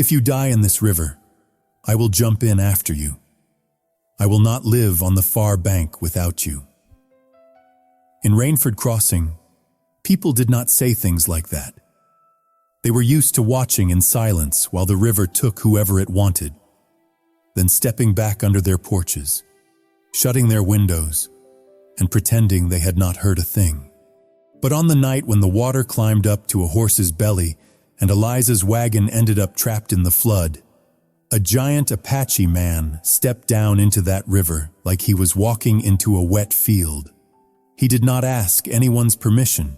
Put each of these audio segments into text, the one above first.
If you die in this river, I will jump in after you. I will not live on the far bank without you." In Rainford Crossing, people did not say things like that. They were used to watching in silence while the river took whoever it wanted, then stepping back under their porches, shutting their windows, and pretending they had not heard a thing. But on the night when the water climbed up to a horse's belly and Eliza's wagon ended up trapped in the flood, a giant Apache man stepped down into that river like he was walking into a wet field. He did not ask anyone's permission.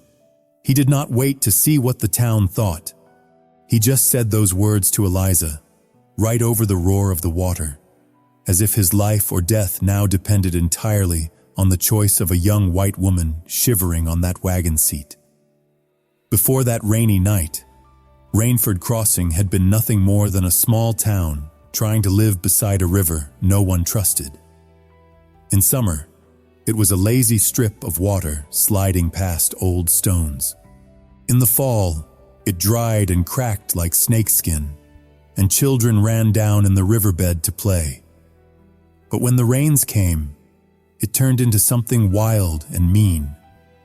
He did not wait to see what the town thought. He just said those words to Eliza, right over the roar of the water, as if his life or death now depended entirely on the choice of a young white woman shivering on that wagon seat. Before that rainy night, Rainford Crossing had been nothing more than a small town trying to live beside a river no one trusted. In summer, it was a lazy strip of water sliding past old stones. In the fall, it dried and cracked like snakeskin, and children ran down in the riverbed to play. But when the rains came, it turned into something wild and mean,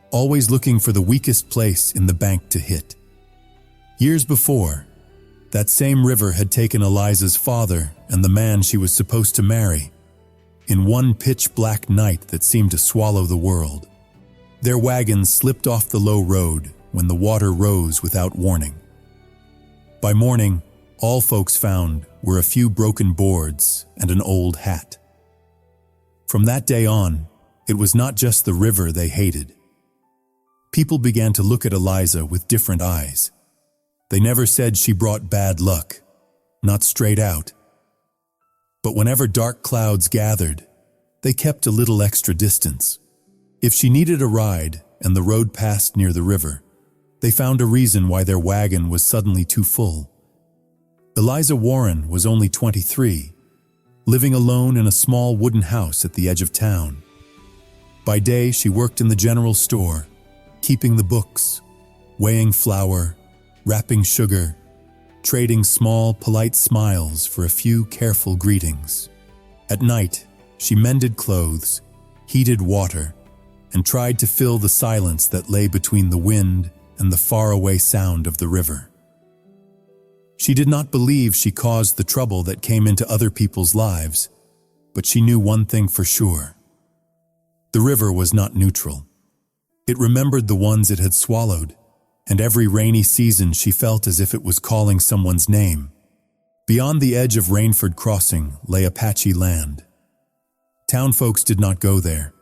always looking for the weakest place in the bank to hit. Years before, that same river had taken Eliza's father and the man she was supposed to marry, in one pitch-black night that seemed to swallow the world. Their wagons slipped off the low road when the water rose without warning. By morning, all folks found were a few broken boards and an old hat. From that day on, it was not just the river they hated. People began to look at Eliza with different eyes. They never said she brought bad luck, not straight out. But whenever dark clouds gathered, they kept a little extra distance. If she needed a ride and the road passed near the river, they found a reason why their wagon was suddenly too full. Eliza Warren was only 23, living alone in a small wooden house at the edge of town. By day, she worked in the general store, keeping the books, weighing flour, wrapping sugar, trading small, polite smiles for a few careful greetings. At night, she mended clothes, heated water, and tried to fill the silence that lay between the wind and the faraway sound of the river. She did not believe she caused the trouble that came into other people's lives, but she knew one thing for sure. The river was not neutral. It remembered the ones it had swallowed, and every rainy season she felt as if it was calling someone's name. Beyond the edge of Rainford Crossing lay Apache land. Town folks did not go there.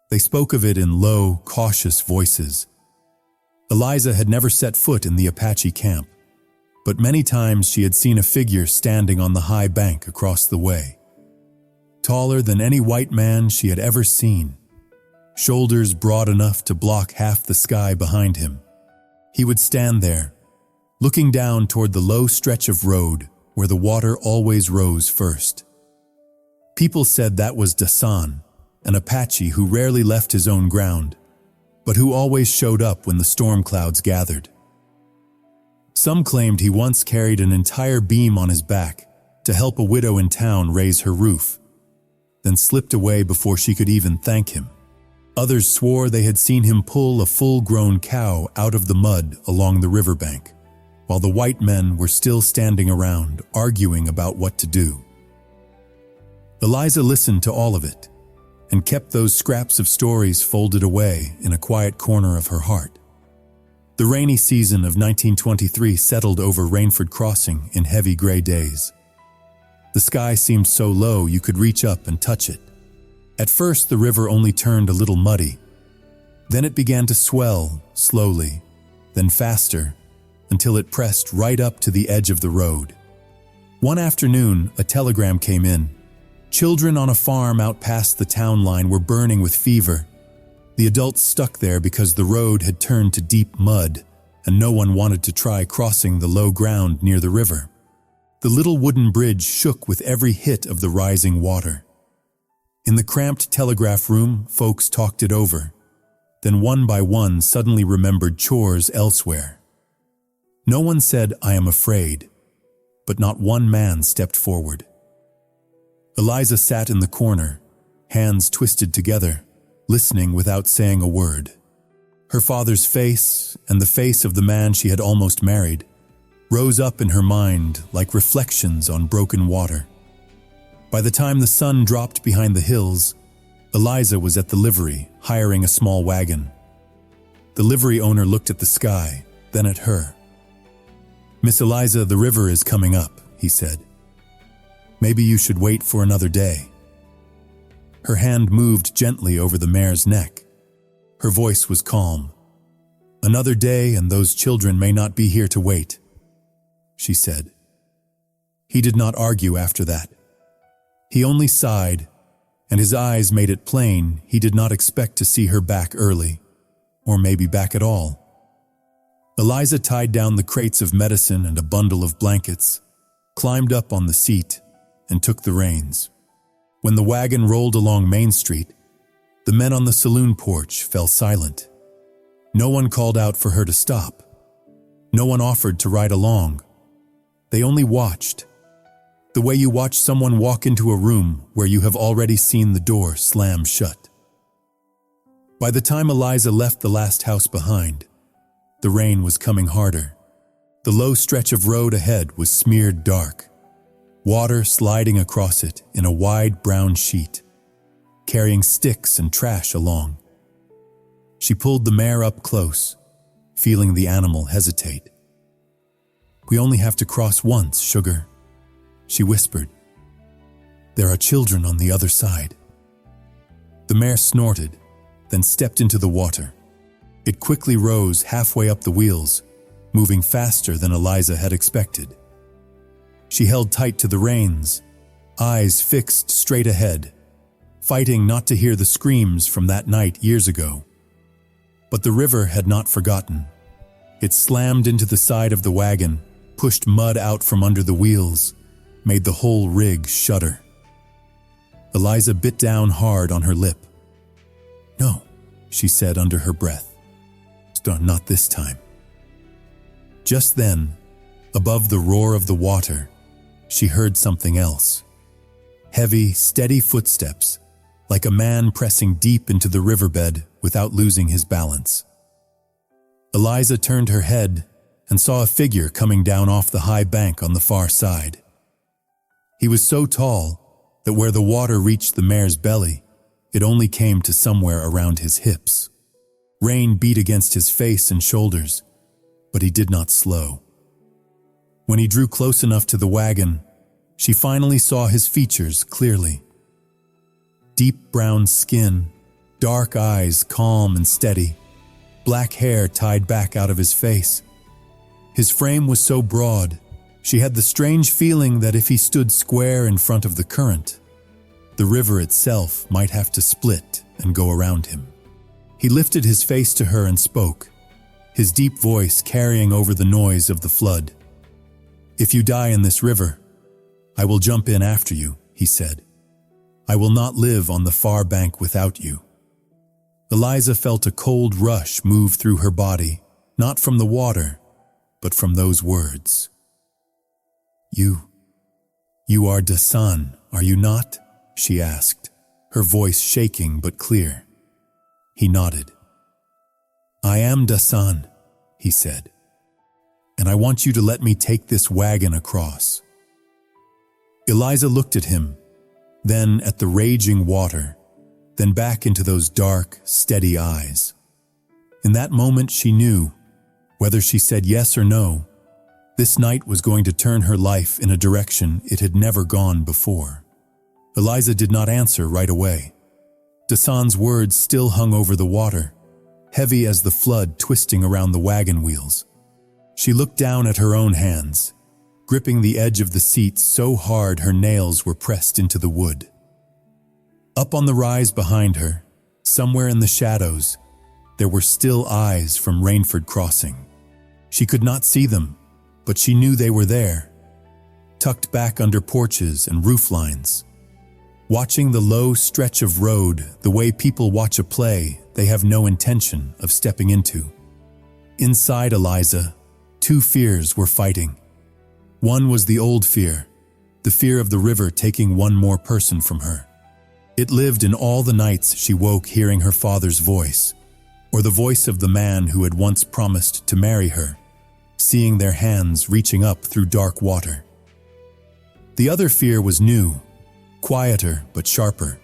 They spoke of it in low, cautious voices. Eliza had never set foot in the Apache camp, but many times she had seen a figure standing on the high bank across the way. Taller than any white man she had ever seen, shoulders broad enough to block half the sky behind him. He would stand there, looking down toward the low stretch of road where the water always rose first. People said that was Dasan, an Apache who rarely left his own ground, but who always showed up when the storm clouds gathered. Some claimed he once carried an entire beam on his back to help a widow in town raise her roof, then slipped away before she could even thank him. Others swore they had seen him pull a full-grown cow out of the mud along the riverbank, while the white men were still standing around, arguing about what to do. Eliza listened to all of it, and kept those scraps of stories folded away in a quiet corner of her heart. The rainy season of 1923 settled over Rainford Crossing in heavy gray days. The sky seemed so low you could reach up and touch it. At first, the river only turned a little muddy. Then it began to swell, slowly, then faster, until it pressed right up to the edge of the road. One afternoon, a telegram came in. Children on a farm out past the town line were burning with fever. The adults stuck there because the road had turned to deep mud, and no one wanted to try crossing the low ground near the river. The little wooden bridge shook with every hit of the rising water. In the cramped telegraph room, folks talked it over, then one by one suddenly remembered chores elsewhere. No one said, "I am afraid." but not one man stepped forward. Eliza sat in the corner, hands twisted together, listening without saying a word. Her father's face, and the face of the man she had almost married, rose up in her mind like reflections on broken water. By the time the sun dropped behind the hills, Eliza was at the livery, hiring a small wagon. The livery owner looked at the sky, then at her. "Miss Eliza, the river is coming up," he said. "Maybe you should wait for another day." Her hand moved gently over the mare's neck. Her voice was calm. "Another day and those children may not be here to wait," she said. He did not argue after that. He only sighed, and his eyes made it plain he did not expect to see her back early, or maybe back at all. Eliza tied down the crates of medicine and a bundle of blankets, climbed up on the seat, and took the reins. When the wagon rolled along Main Street, the men on the saloon porch fell silent. No one called out for her to stop. No one offered to ride along. They only watched, the way you watch someone walk into a room where you have already seen the door slam shut. By the time Eliza left the last house behind, the rain was coming harder. The low stretch of road ahead was smeared dark, water sliding across it in a wide brown sheet, carrying sticks and trash along. She pulled the mare up close, feeling the animal hesitate. "We only have to cross once, sugar," she whispered. "There are children on the other side." The mare snorted, then stepped into the water. It quickly rose halfway up the wheels, moving faster than Eliza had expected. She held tight to the reins, eyes fixed straight ahead, fighting not to hear the screams from that night years ago. But the river had not forgotten. It slammed into the side of the wagon, pushed mud out from under the wheels, made the whole rig shudder. Eliza bit down hard on her lip. "No," she said under her breath. "Not this time." Just then, above the roar of the water, she heard something else. Heavy, steady footsteps, like a man pressing deep into the riverbed without losing his balance. Eliza turned her head and saw a figure coming down off the high bank on the far side. He was so tall that where the water reached the mare's belly, it only came to somewhere around his hips. Rain beat against his face and shoulders, but he did not slow. When he drew close enough to the wagon, she finally saw his features clearly. Deep brown skin, dark eyes calm and steady, black hair tied back out of his face. His frame was so broad, she had the strange feeling that if he stood square in front of the current, the river itself might have to split and go around him. He lifted his face to her and spoke, his deep voice carrying over the noise of the flood. "If you die in this river, I will jump in after you," he said. "I will not live on the far bank without you." Eliza felt a cold rush move through her body, not from the water, but from those words. You are Dasan, are you not?" she asked, her voice shaking but clear. He nodded. "I am Dasan," he said, "and I want you to let me take this wagon across." Eliza looked at him, then at the raging water, then back into those dark, steady eyes. In that moment she knew, whether she said yes or no, this night was going to turn her life in a direction it had never gone before. Eliza did not answer right away. Dasan's words still hung over the water, heavy as the flood twisting around the wagon wheels. She looked down at her own hands, gripping the edge of the seat so hard her nails were pressed into the wood. Up on the rise behind her, somewhere in the shadows, there were still eyes from Rainford Crossing. She could not see them, but she knew they were there, tucked back under porches and roof lines, watching the low stretch of road the way people watch a play they have no intention of stepping into. Inside Eliza, two fears were fighting. One was the old fear, the fear of the river taking one more person from her. It lived in all the nights she woke hearing her father's voice, or the voice of the man who had once promised to marry her, seeing their hands reaching up through dark water. The other fear was new, quieter but sharper.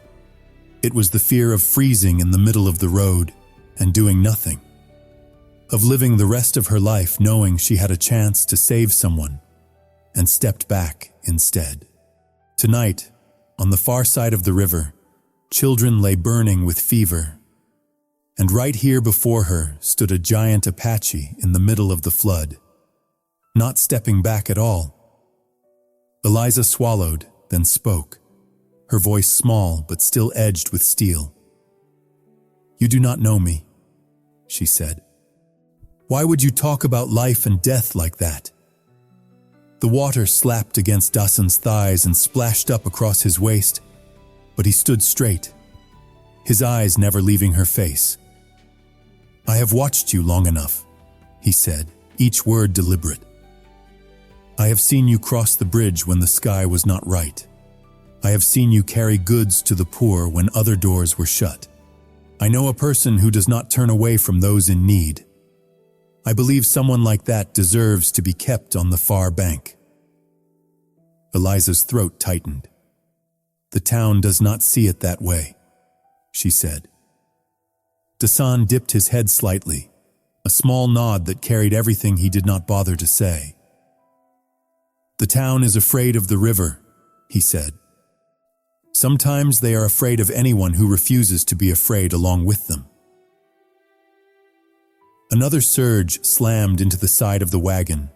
It was the fear of freezing in the middle of the road and doing nothing, of living the rest of her life knowing she had a chance to save someone and stepped back instead. Tonight, on the far side of the river, children lay burning with fever, and right here before her stood a giant Apache in the middle of the flood, not stepping back at all. Eliza swallowed, then spoke, her voice small but still edged with steel. "You do not know me," she said. "Why would you talk about life and death like that?" The water slapped against Dasan's thighs and splashed up across his waist, but he stood straight, his eyes never leaving her face. "I have watched you long enough," he said, each word deliberate. "I have seen you cross the bridge when the sky was not right. I have seen you carry goods to the poor when other doors were shut. I know a person who does not turn away from those in need. I believe someone like that deserves to be kept on the far bank." Eliza's throat tightened. "The town does not see it that way," she said. Dasan dipped his head slightly, a small nod that carried everything he did not bother to say. "The town is afraid of the river," he said. "Sometimes they are afraid of anyone who refuses to be afraid along with them." Another surge slammed into the side of the wagon,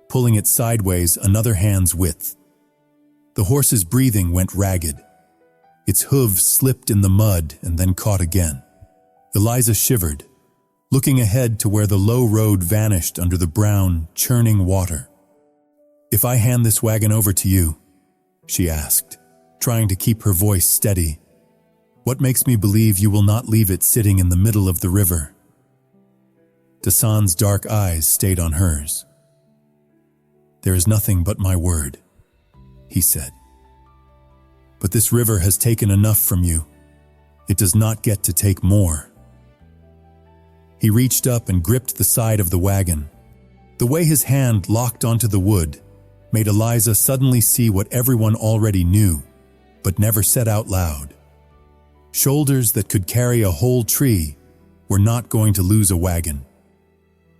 pulling it sideways another hand's width. The horse's breathing went ragged. Its hooves slipped in the mud and then caught again. Eliza shivered, looking ahead to where the low road vanished under the brown, churning water. "If I hand this wagon over to you," she asked, trying to keep her voice steady, "what makes me believe you will not leave it sitting in the middle of the river?" Dasan's dark eyes stayed on hers. "There is nothing but my word," he said. "But this river has taken enough from you. It does not get to take more." He reached up and gripped the side of the wagon. The way his hand locked onto the wood made Eliza suddenly see what everyone already knew, but never said out loud. Shoulders that could carry a whole tree were not going to lose a wagon.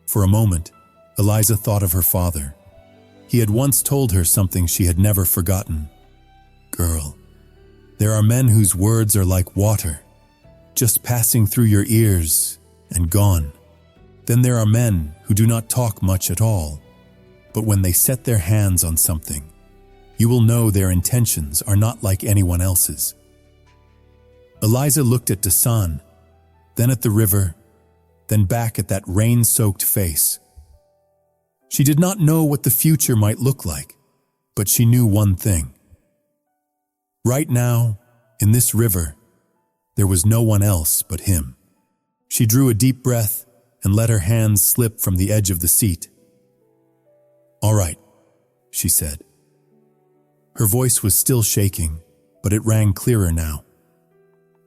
For a moment, Eliza thought of her father. He had once told her something she had never forgotten. "Girl, there are men whose words are like water, just passing through your ears and gone. Then there are men who do not talk much at all, but when they set their hands on something, you will know their intentions are not like anyone else's." Eliza looked at Dasan, then at the river, then back at that rain-soaked face. She did not know what the future might look like, but she knew one thing. Right now, in this river, there was no one else but him. She drew a deep breath and let her hands slip from the edge of the seat. "All right," she said. Her voice was still shaking, but it rang clearer now.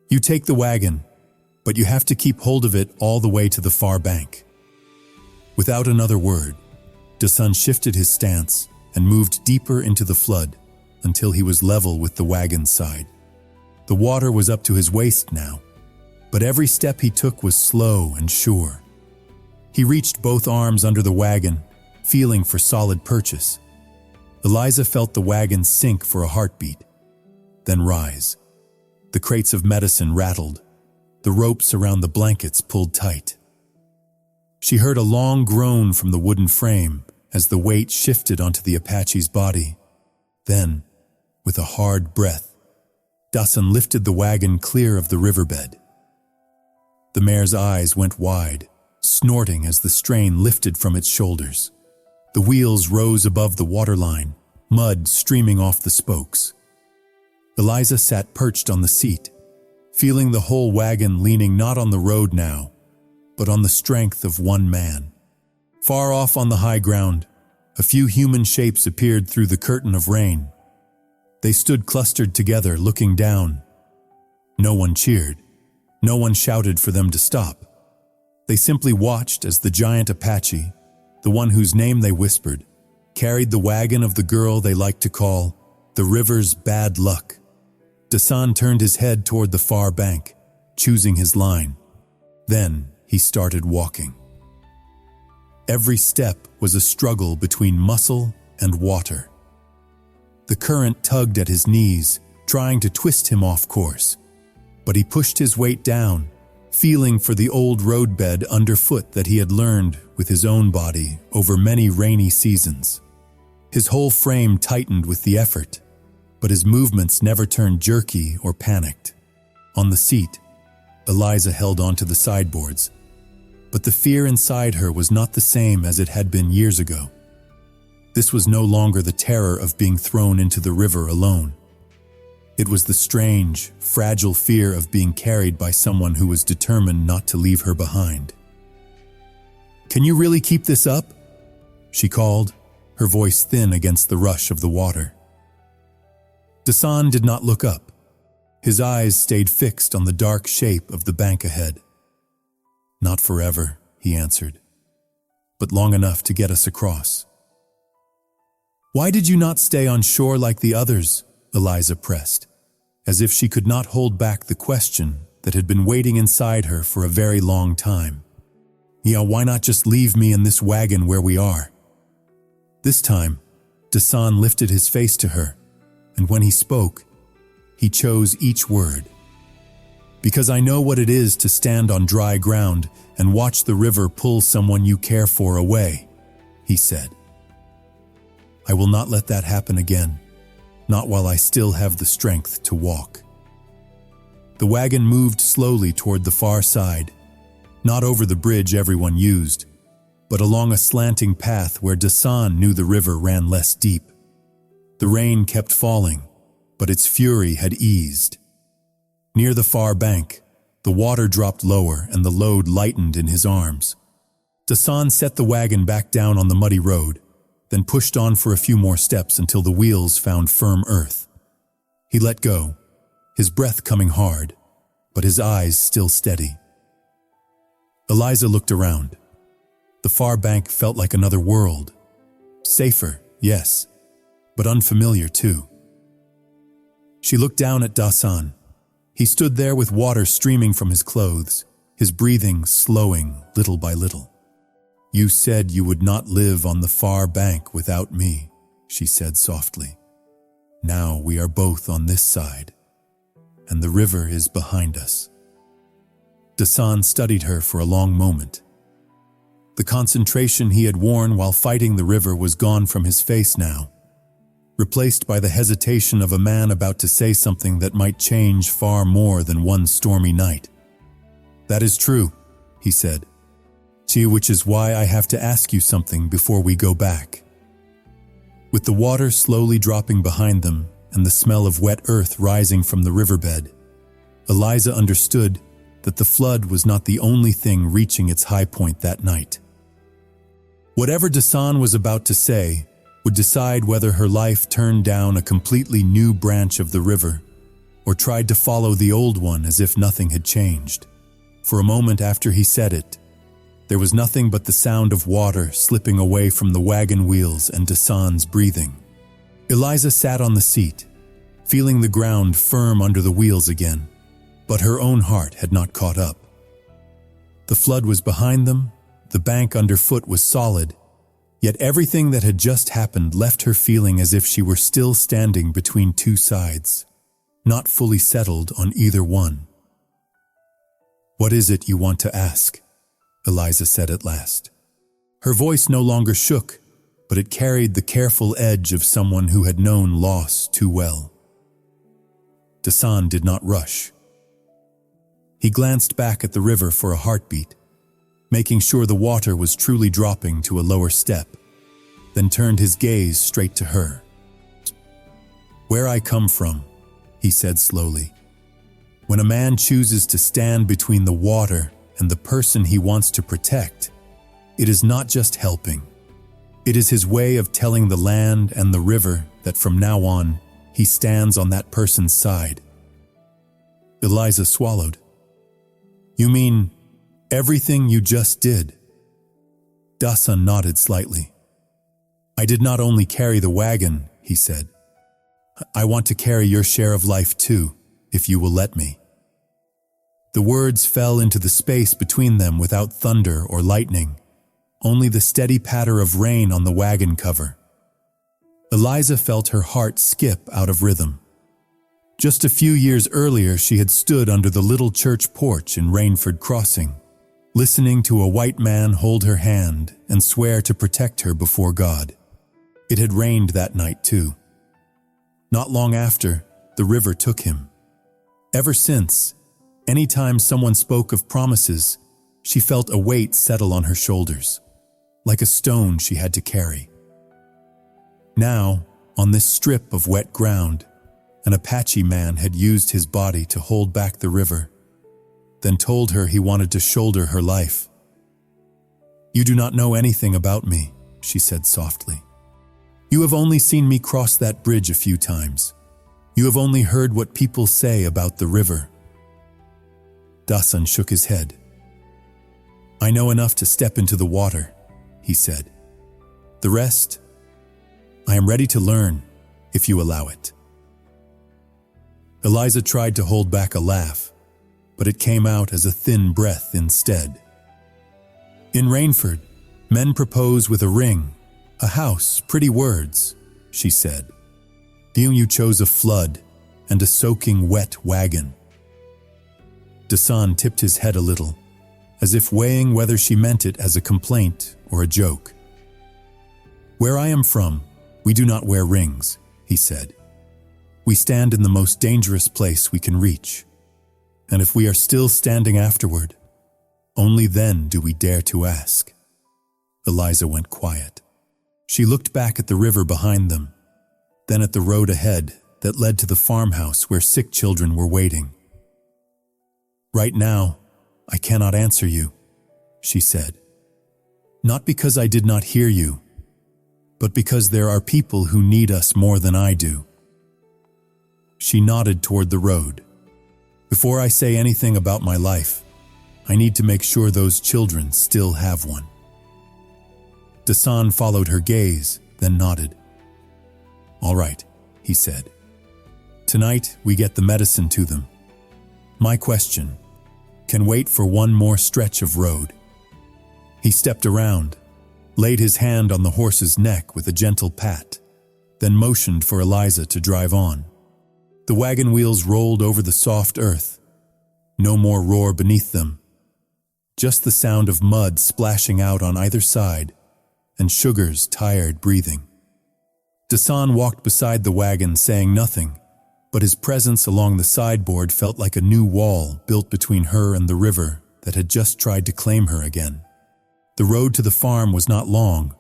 "You take the wagon, but you have to keep hold of it all the way to the far bank." Without another word, Dasan shifted his stance and moved deeper into the flood until he was level with the wagon's side. The water was up to his waist now, but every step he took was slow and sure. He reached both arms under the wagon, feeling for solid purchase. Eliza felt the wagon sink for a heartbeat, then rise. The crates of medicine rattled. The ropes around the blankets pulled tight. She heard a long groan from the wooden frame as the weight shifted onto the Apache's body. Then, with a hard breath, Dasan lifted the wagon clear of the riverbed. The mare's eyes went wide, snorting as the strain lifted from its shoulders. The wheels rose above the waterline, mud streaming off the spokes. Eliza sat perched on the seat, feeling the whole wagon leaning not on the road now, but on the strength of one man. Far off on the high ground, A few human shapes appeared through the curtain of rain. They stood clustered together, looking down. No one cheered. No one shouted for them to stop. They simply watched as the giant Apache, the one whose name they whispered, carried the wagon of the girl they liked to call the river's bad luck. Dasan turned his head toward the far bank, choosing his line. Then he started walking. Every step was a struggle between muscle and water. The current tugged at his knees, trying to twist him off course. But he pushed his weight down, feeling for the old roadbed underfoot that he had learned with his own body over many rainy seasons. His whole frame tightened with the effort, but his movements never turned jerky or panicked. On the seat, Eliza held onto the sideboards, but the fear inside her was not the same as it had been years ago. This was no longer the terror of being thrown into the river alone. It was the strange, fragile fear of being carried by someone who was determined not to leave her behind. "Can you really keep this up?" she called, her voice thin against the rush of the water. Dasan did not look up. His eyes stayed fixed on the dark shape of the bank ahead. "Not forever," he answered, "but long enough to get us across." "Why did you not stay on shore like the others?" Eliza pressed, as if she could not hold back the question that had been waiting inside her for a very long time. "Yeah, why not just leave me in this wagon where we are?" This time, Dasan lifted his face to her, and when he spoke, he chose each word. "Because I know what it is to stand on dry ground and watch the river pull someone you care for away," he said. "I will not let that happen again, not while I still have the strength to walk." The wagon moved slowly toward the far side, not over the bridge everyone used, but along a slanting path where Dasan knew the river ran less deep. The rain kept falling, but its fury had eased. Near the far bank, the water dropped lower and the load lightened in his arms. Dasan set the wagon back down on the muddy road, then pushed on for a few more steps until the wheels found firm earth. He let go, his breath coming hard, but his eyes still steady. Eliza looked around. The far bank felt like another world. Safer, yes, but unfamiliar too. She looked down at Dasan. He stood there with water streaming from his clothes, his breathing slowing little by little. "You said you would not live on the far bank without me," she said softly. "Now we are both on this side, and the river is behind us." Dasan studied her for a long moment. The concentration he had worn while fighting the river was gone from his face now, replaced by the hesitation of a man about to say something that might change far more than one stormy night. "That is true," he said. "See, which is why I have to ask you something before we go back." With the water slowly dropping behind them and the smell of wet earth rising from the riverbed, Eliza understood that the flood was not the only thing reaching its high point that night. Whatever Dasan was about to say would decide whether her life turned down a completely new branch of the river or tried to follow the old one as if nothing had changed. For a moment after he said it, there was nothing but the sound of water slipping away from the wagon wheels and Dasan's breathing. Eliza sat on the seat, feeling the ground firm under the wheels again, but her own heart had not caught up. The flood was behind them, the bank underfoot was solid, yet everything that had just happened left her feeling as if she were still standing between two sides, not fully settled on either one. "What is it you want to ask?" Eliza said at last. Her voice no longer shook, but it carried the careful edge of someone who had known loss too well. Dasan did not rush. He glanced back at the river for a heartbeat, making sure the water was truly dropping to a lower step, then turned his gaze straight to her. "Where I come from," he said slowly, "when a man chooses to stand between the water and the person he wants to protect, it is not just helping. It is his way of telling the land and the river that from now on, he stands on that person's side. Eliza swallowed. You mean everything you just did? Dasan nodded slightly. I did not only carry the wagon, he said. I want to carry your share of life too, if you will let me. The words fell into the space between them without thunder or lightning, only the steady patter of rain on the wagon cover. Eliza felt her heart skip out of rhythm. Just a few years earlier, she had stood under the little church porch in Rainford Crossing, listening to a white man hold her hand and swear to protect her before God. It had rained that night too. Not long after, the river took him. Ever since, anytime someone spoke of promises, she felt a weight settle on her shoulders, like a stone she had to carry. Now, on this strip of wet ground, an Apache man had used his body to hold back the river, then told her he wanted to shoulder her life. You do not know anything about me, she said softly. You have only seen me cross that bridge a few times. You have only heard what people say about the river. Dasan shook his head. I know enough to step into the water, he said. The rest, I am ready to learn, if you allow it. Eliza tried to hold back a laugh, but it came out as a thin breath instead. In Rainford, men propose with a ring, a house, pretty words, she said. You chose a flood and a soaking wet wagon. Dasan tipped his head a little, as if weighing whether she meant it as a complaint or a joke. Where I am from, we do not wear rings, he said. We stand in the most dangerous place we can reach. And if we are still standing afterward, only then do we dare to ask. Eliza went quiet. She looked back at the river behind them, then at the road ahead that led to the farmhouse where sick children were waiting. Right now, I cannot answer you, she said. Not because I did not hear you, but because there are people who need us more than I do. She nodded toward the road. Before I say anything about my life, I need to make sure those children still have one. Dasan followed her gaze, then nodded. All right, he said. Tonight we get the medicine to them. My question can wait for one more stretch of road. He stepped around, laid his hand on the horse's neck with a gentle pat, then motioned for Eliza to drive on. The wagon wheels rolled over the soft earth. No more roar beneath them. Just the sound of mud splashing out on either side and Sugar's tired breathing. Dasan walked beside the wagon saying nothing, but his presence along the sideboard felt like a new wall built between her and the river that had just tried to claim her again. The road to the farm was not long,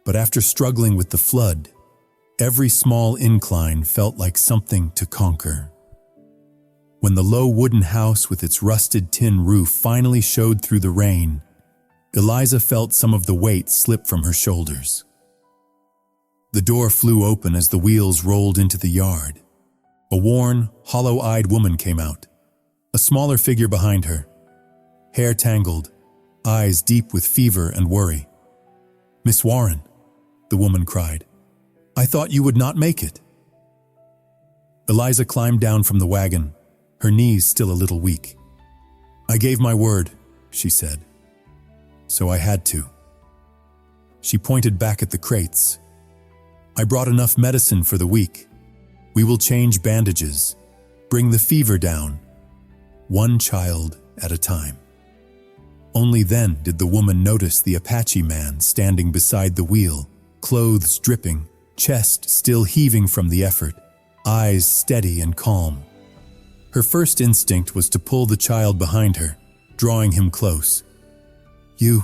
but after struggling with the flood, every small incline felt like something to conquer. When the low wooden house with its rusted tin roof finally showed through the rain, Eliza felt some of the weight slip from her shoulders. The door flew open as the wheels rolled into the yard. A worn, hollow-eyed woman came out, a smaller figure behind her, hair tangled, eyes deep with fever and worry. Miss Warren, the woman cried. I thought you would not make it. Eliza climbed down from the wagon, her knees still a little weak. I gave my word, she said. So I had to. She pointed back at the crates. I brought enough medicine for the week. We will change bandages, bring the fever down, one child at a time. Only then did the woman notice the Apache man standing beside the wheel, clothes dripping, chest still heaving from the effort, eyes steady and calm. Her first instinct was to pull the child behind her, drawing him close. You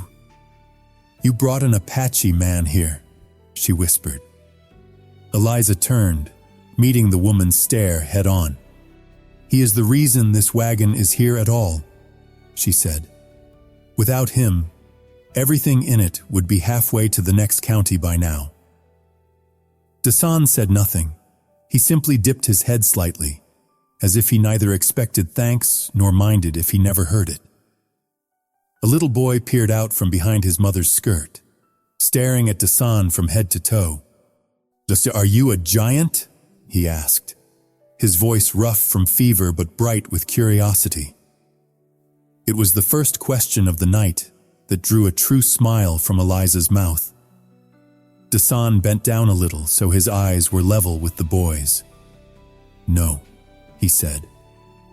brought an Apache man here, she whispered. Eliza turned, meeting the woman's stare head on. He is the reason this wagon is here at all, she said. Without him, Everything in it would be halfway to the next county by now. Dasan said nothing. He simply dipped his head slightly, as if he neither expected thanks nor minded if he never heard it. A little boy peered out from behind his mother's skirt, staring at Dasan from head to toe. "Are you a giant?" he asked, his voice rough from fever but bright with curiosity. It was the first question of the night that drew a true smile from Eliza's mouth. Dasan bent down a little so his eyes were level with the boy's. "No," he said,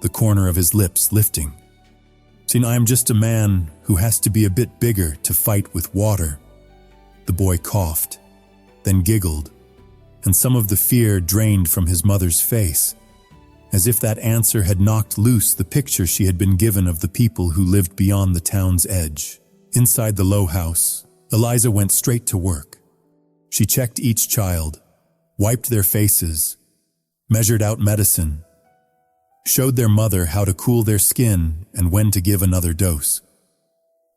the corner of his lips lifting. "See, I am just a man who has to be a bit bigger to fight with water." The boy coughed, then giggled, and some of the fear drained from his mother's face, as if that answer had knocked loose the picture she had been given of the people who lived beyond the town's edge. Inside the low house, Eliza went straight to work. She checked each child, wiped their faces, measured out medicine, showed their mother how to cool their skin and when to give another dose.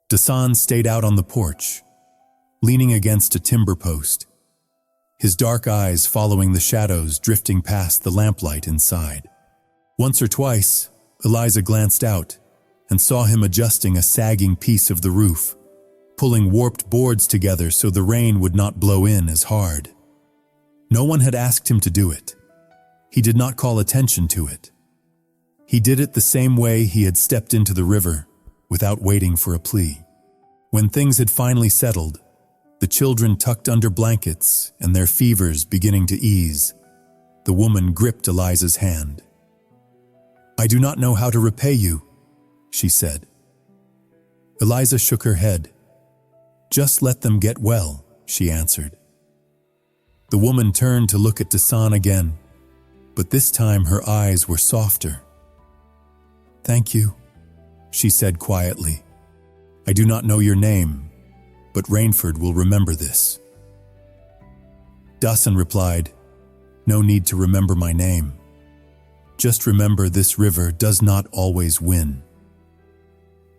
Dasan stayed out on the porch, leaning against a timber post, his dark eyes following the shadows drifting past the lamplight inside. Once or twice, Eliza glanced out and saw him adjusting a sagging piece of the roof, pulling warped boards together so the rain would not blow in as hard. No one had asked him to do it. He did not call attention to it. He did it the same way he had stepped into the river, without waiting for a plea. When things had finally settled, the children tucked under blankets and their fevers beginning to ease, the woman gripped Eliza's hand. "I do not know how to repay you," she said. Eliza shook her head. "Just let them get well," she answered. The woman turned to look at Dasan again, but this time her eyes were softer. "Thank you," she said quietly. "I do not know your name, but Rainford will remember this." Dasan replied, "No need to remember my name. Just remember this river does not always win."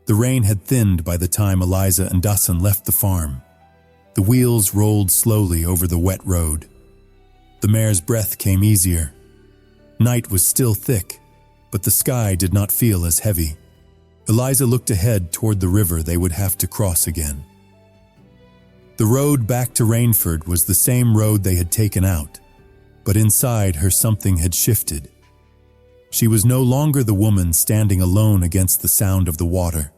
The rain had thinned by the time Eliza and Dasan left the farm. The wheels rolled slowly over the wet road. The mare's breath came easier. Night was still thick, but the sky did not feel as heavy. Eliza looked ahead toward the river they would have to cross again. The road back to Rainford was the same road they had taken out, but inside her something had shifted. She was no longer the woman standing alone against the sound of the water.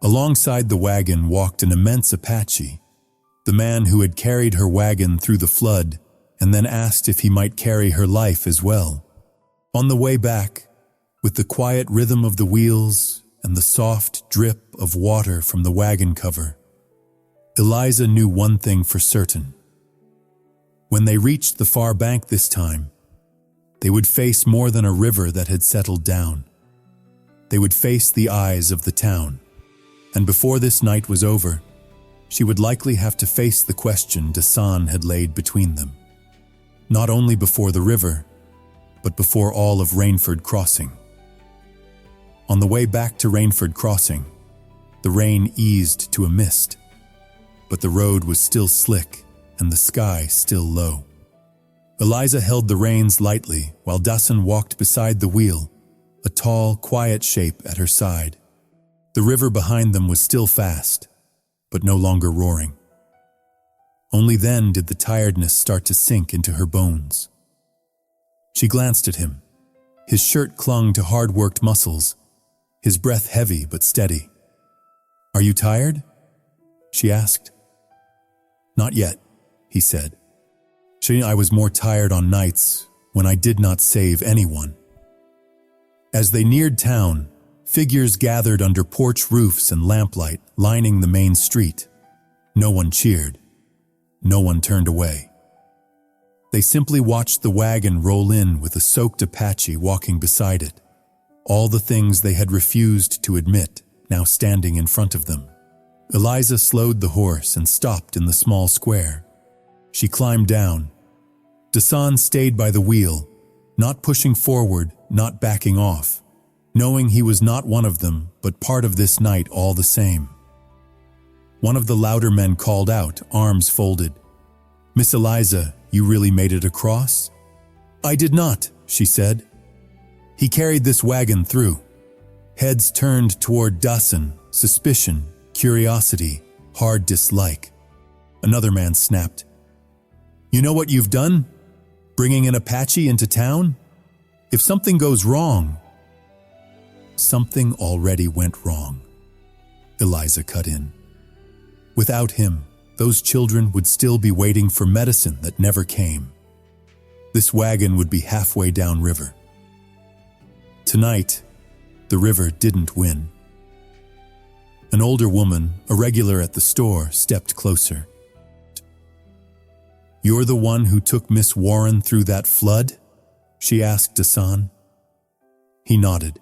Alongside the wagon walked an immense Apache, the man who had carried her wagon through the flood and then asked if he might carry her life as well. On the way back, with the quiet rhythm of the wheels and the soft drip of water from the wagon cover, Eliza knew one thing for certain. When they reached the far bank this time, they would face more than a river that had settled down. They would face the eyes of the town. And before this night was over, she would likely have to face the question Dasan had laid between them. Not only before the river, but before all of Rainford Crossing. On the way back to Rainford Crossing, the rain eased to a mist, but the road was still slick and the sky still low. Eliza held the reins lightly while Dasan walked beside the wheel, a tall, quiet shape at her side. The river behind them was still fast, but no longer roaring. Only then did the tiredness start to sink into her bones. She glanced at him. His shirt clung to hard-worked muscles, his breath heavy but steady. "Are you tired?" she asked. "Not yet," he said. "I was more tired on nights when I did not save anyone." As they neared town, figures gathered under porch roofs and lamplight lining the main street. No one cheered. No one turned away. They simply watched the wagon roll in with a soaked Apache walking beside it, all the things they had refused to admit now standing in front of them. Eliza slowed the horse and stopped in the small square. She climbed down. Dasan stayed by the wheel, not pushing forward, not backing off, knowing he was not one of them, but part of this night all the same. One of the louder men called out, arms folded. "Miss Eliza, you really made it across?" "I did not," she said. "He carried this wagon through." Heads turned toward Dawson, suspicion, curiosity, hard dislike. Another man snapped, "You know what you've done? Bringing an Apache into town? If something goes wrong—" "Something already went wrong," Eliza cut in. "Without him, those children would still be waiting for medicine that never came. This wagon would be halfway downriver. Tonight, the river didn't win." An older woman, a regular at the store, stepped closer. "You're the one who took Miss Warren through that flood?" she asked Dawson. He nodded.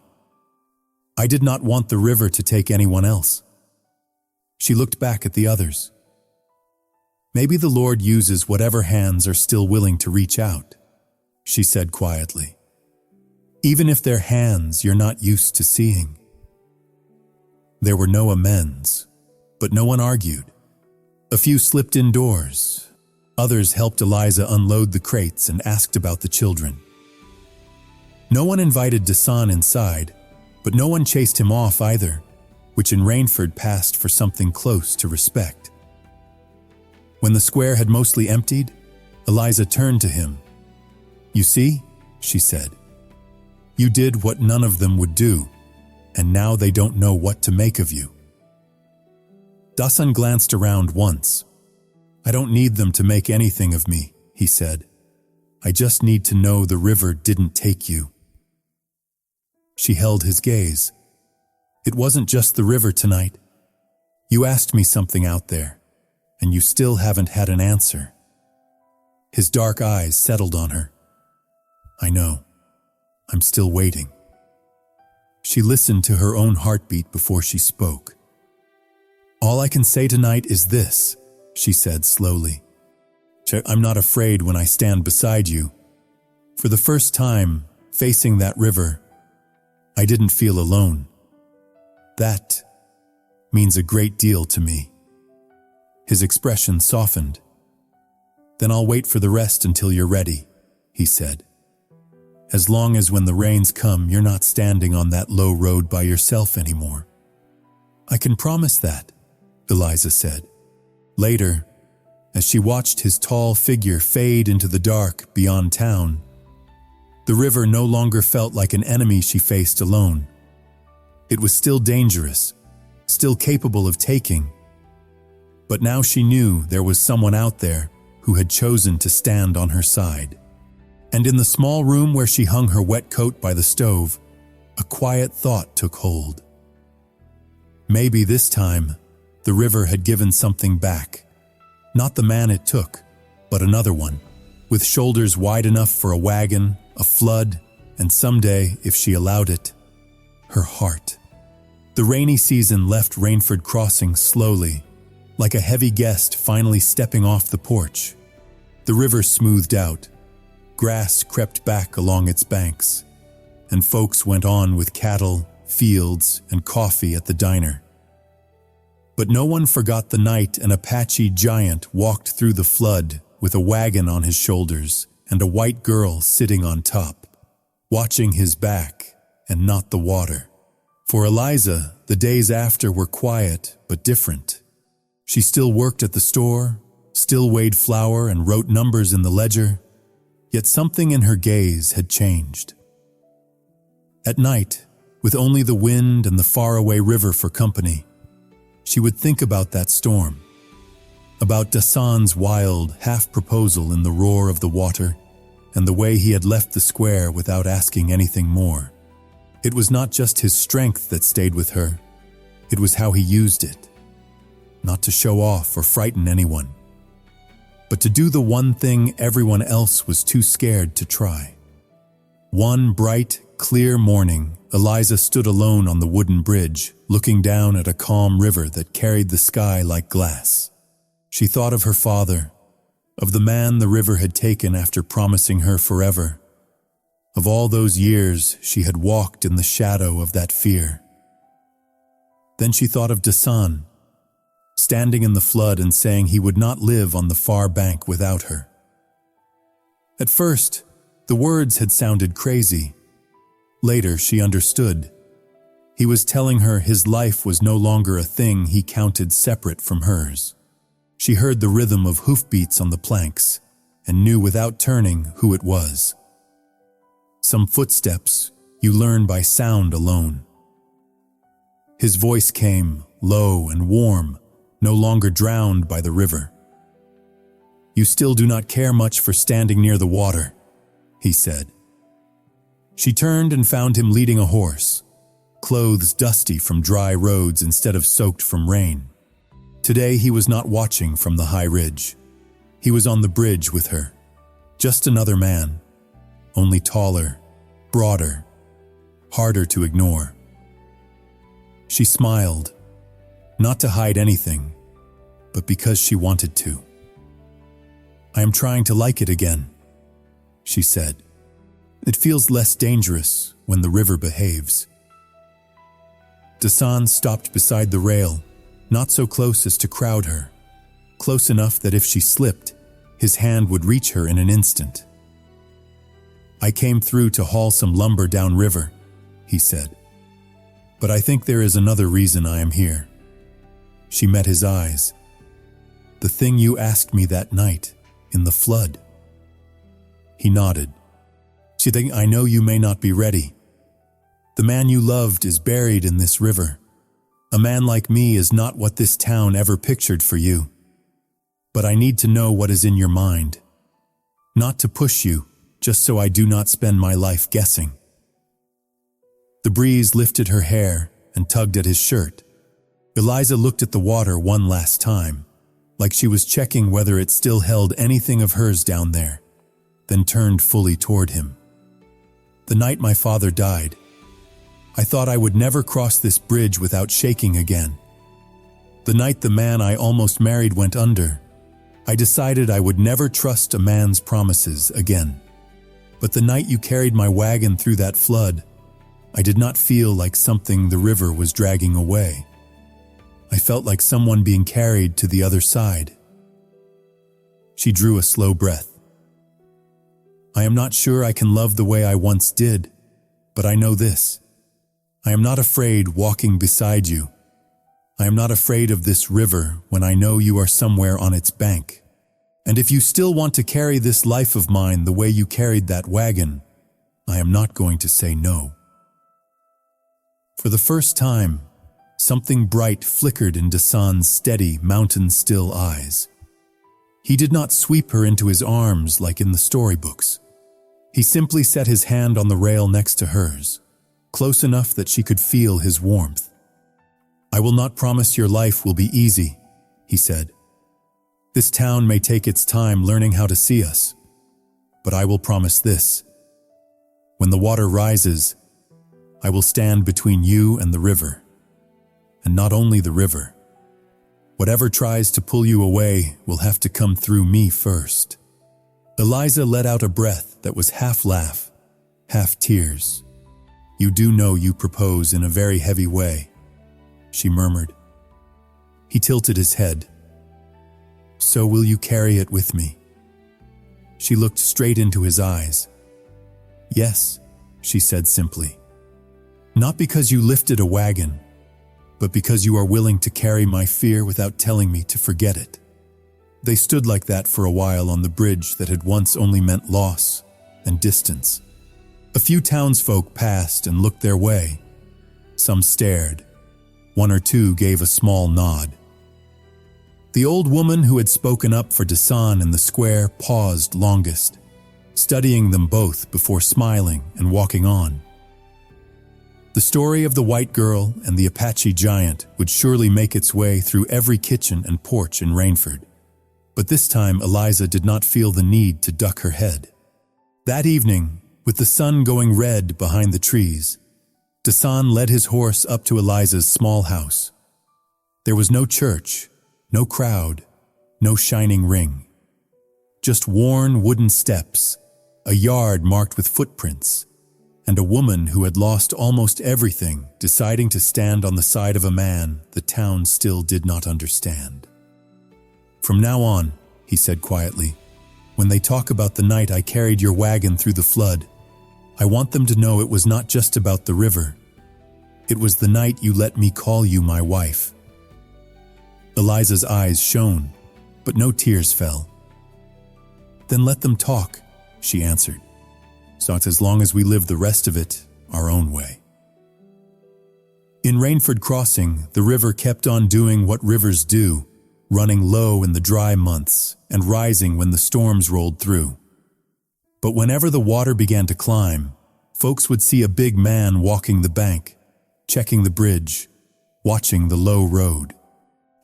"I did not want the river to take anyone else." She looked back at the others. "Maybe the Lord uses whatever hands are still willing to reach out," she said quietly. "Even if they're hands you're not used to seeing." There were no amens, but no one argued. A few slipped indoors. Others helped Eliza unload the crates and asked about the children. No one invited Dawson inside, but no one chased him off either, which in Rainford passed for something close to respect. When the square had mostly emptied, Eliza turned to him. "You see," she said, "you did what none of them would do, and now they don't know what to make of you." Dawson glanced around once. "I don't need them to make anything of me," he said. "I just need to know the river didn't take you." She held his gaze. "It wasn't just the river tonight. You asked me something out there, and you still haven't had an answer." His dark eyes settled on her. "I know. I'm still waiting." She listened to her own heartbeat before she spoke. "All I can say tonight is this," she said slowly. "I'm not afraid when I stand beside you. For the first time, facing that river, I didn't feel alone. That means a great deal to me." His expression softened. "Then I'll wait for the rest until you're ready," he said. "As long as when the rains come, you're not standing on that low road by yourself anymore." "I can promise that," Eliza said. Later, as she watched his tall figure fade into the dark beyond town, the river no longer felt like an enemy she faced alone. It was still dangerous, still capable of taking. But now she knew there was someone out there who had chosen to stand on her side. And in the small room where she hung her wet coat by the stove, a quiet thought took hold. Maybe this time, the river had given something back. Not the man it took, but another one, with shoulders wide enough for a wagon, a flood, and someday, if she allowed it, her heart. The rainy season left Rainford Crossing slowly, like a heavy guest finally stepping off the porch. The river smoothed out. Grass crept back along its banks, and folks went on with cattle, fields, and coffee at the diner. But no one forgot the night an Apache giant walked through the flood with a wagon on his shoulders and a white girl sitting on top, watching his back and not the water. For Eliza, the days after were quiet but different. She still worked at the store, still weighed flour and wrote numbers in the ledger, yet something in her gaze had changed. At night, with only the wind and the faraway river for company, she would think about that storm, about Dawson's wild half-proposal in the roar of the water, and the way he had left the square without asking anything more. It was not just his strength that stayed with her, it was how he used it. Not to show off or frighten anyone, but to do the one thing everyone else was too scared to try. One bright, clear morning, Eliza stood alone on the wooden bridge, looking down at a calm river that carried the sky like glass. She thought of her father, of the man the river had taken after promising her forever, of all those years she had walked in the shadow of that fear. Then she thought of Dawson, standing in the flood and saying he would not live on the far bank without her. At first, the words had sounded crazy. Later, she understood. He was telling her his life was no longer a thing he counted separate from hers. She heard the rhythm of hoofbeats on the planks and knew without turning who it was. Some footsteps you learn by sound alone. His voice came, low and warm, no longer drowned by the river. "You still do not care much for standing near the water," he said. She turned and found him leading a horse, clothes dusty from dry roads instead of soaked from rain. Today he was not watching from the high ridge. He was on the bridge with her. Just another man, only taller, broader, harder to ignore. She smiled, not to hide anything, but because she wanted to. "I am trying to like it again," she said. "It feels less dangerous when the river behaves." Dasan stopped beside the rail, not so close as to crowd her, close enough that if she slipped, his hand would reach her in an instant. "I came through to haul some lumber downriver," he said. "But I think there is another reason I am here." She met his eyes. "The thing you asked me that night, in the flood." He nodded. "She think I know you may not be ready. The man you loved is buried in this river. A man like me is not what this town ever pictured for you. But I need to know what is in your mind. Not to push you, just so I do not spend my life guessing." The breeze lifted her hair and tugged at his shirt. Eliza looked at the water one last time, like she was checking whether it still held anything of hers down there, then turned fully toward him. "The night my father died, I thought I would never cross this bridge without shaking again. The night the man I almost married went under, I decided I would never trust a man's promises again. But the night you carried my wagon through that flood, I did not feel like something the river was dragging away. I felt like someone being carried to the other side." She drew a slow breath. "I am not sure I can love the way I once did, but I know this. I am not afraid walking beside you. I am not afraid of this river when I know you are somewhere on its bank. And if you still want to carry this life of mine the way you carried that wagon, I am not going to say no." For the first time, something bright flickered in Dasan's steady, mountain-still eyes. He did not sweep her into his arms like in the storybooks. He simply set his hand on the rail next to hers, close enough that she could feel his warmth. "I will not promise your life will be easy," he said. "This town may take its time learning how to see us, but I will promise this. When the water rises, I will stand between you and the river. And not only the river. Whatever tries to pull you away will have to come through me first." Eliza let out a breath that was half laugh, half tears. "You do know you propose in a very heavy way," she murmured. He tilted his head. "So will you carry it with me?" She looked straight into his eyes. "Yes," she said simply. "Not because you lifted a wagon, but because you are willing to carry my fear without telling me to forget it." They stood like that for a while on the bridge that had once only meant loss and distance. A few townsfolk passed and looked their way. Some stared. One or two gave a small nod. The old woman who had spoken up for Dasan in the square paused longest, studying them both before smiling and walking on. The story of the white girl and the Apache giant would surely make its way through every kitchen and porch in Rainford. But this time Eliza did not feel the need to duck her head. That evening, with the sun going red behind the trees, Dasan led his horse up to Eliza's small house. There was no church, no crowd, no shining ring. Just worn wooden steps, a yard marked with footprints, and a woman who had lost almost everything deciding to stand on the side of a man the town still did not understand. "From now on," he said quietly, "when they talk about the night I carried your wagon through the flood, I want them to know it was not just about the river. It was the night you let me call you my wife." Eliza's eyes shone, but no tears fell. "Then let them talk," she answered. "Not as long as we live the rest of it our own way." In Rainford Crossing, the river kept on doing what rivers do, running low in the dry months and rising when the storms rolled through. But whenever the water began to climb, folks would see a big man walking the bank, checking the bridge, watching the low road.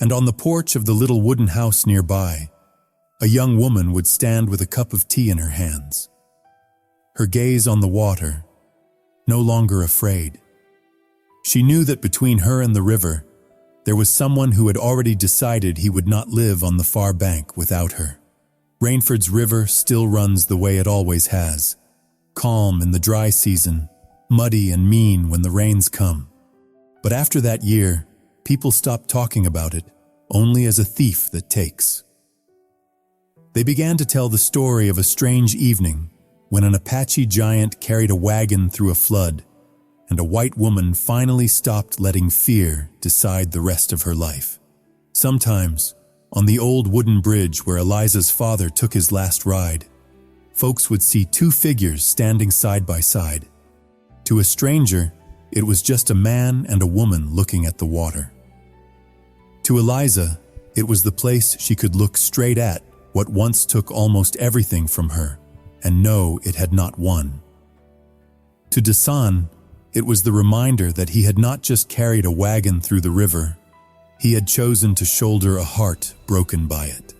And on the porch of the little wooden house nearby, a young woman would stand with a cup of tea in her hands, her gaze on the water, no longer afraid. She knew that between her and the river, there was someone who had already decided he would not live on the far bank without her. Rainford's river still runs the way it always has, calm in the dry season, muddy and mean when the rains come. But after that year, people stopped talking about it only as a thief that takes. They began to tell the story of a strange evening when an Apache giant carried a wagon through a flood, and a white woman finally stopped letting fear decide the rest of her life. Sometimes, on the old wooden bridge where Eliza's father took his last ride, folks would see two figures standing side by side. To a stranger, it was just a man and a woman looking at the water. To Eliza, it was the place she could look straight at what once took almost everything from her and know it had not won. To Dasan, it was the reminder that he had not just carried a wagon through the river, he had chosen to shoulder a heart broken by it.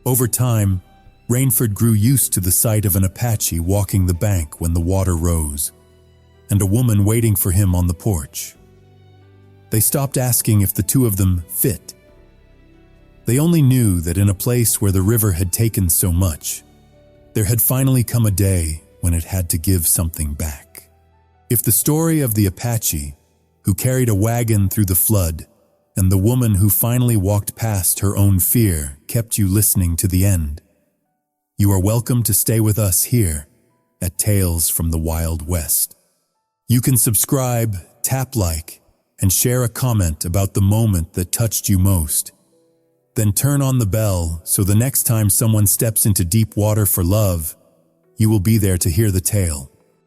Over time, Rainford grew used to the sight of an Apache walking the bank when the water rose, and a woman waiting for him on the porch. They stopped asking if the two of them fit. They only knew that in a place where the river had taken so much, there had finally come a day when it had to give something back. If the story of the Apache, who carried a wagon through the flood, and the woman who finally walked past her own fear kept you listening to the end, you are welcome to stay with us here at Tales from the Wild West. You can subscribe, tap like, and share a comment about the moment that touched you most. Then turn on the bell so the next time someone steps into deep water for love, you will be there to hear the tale.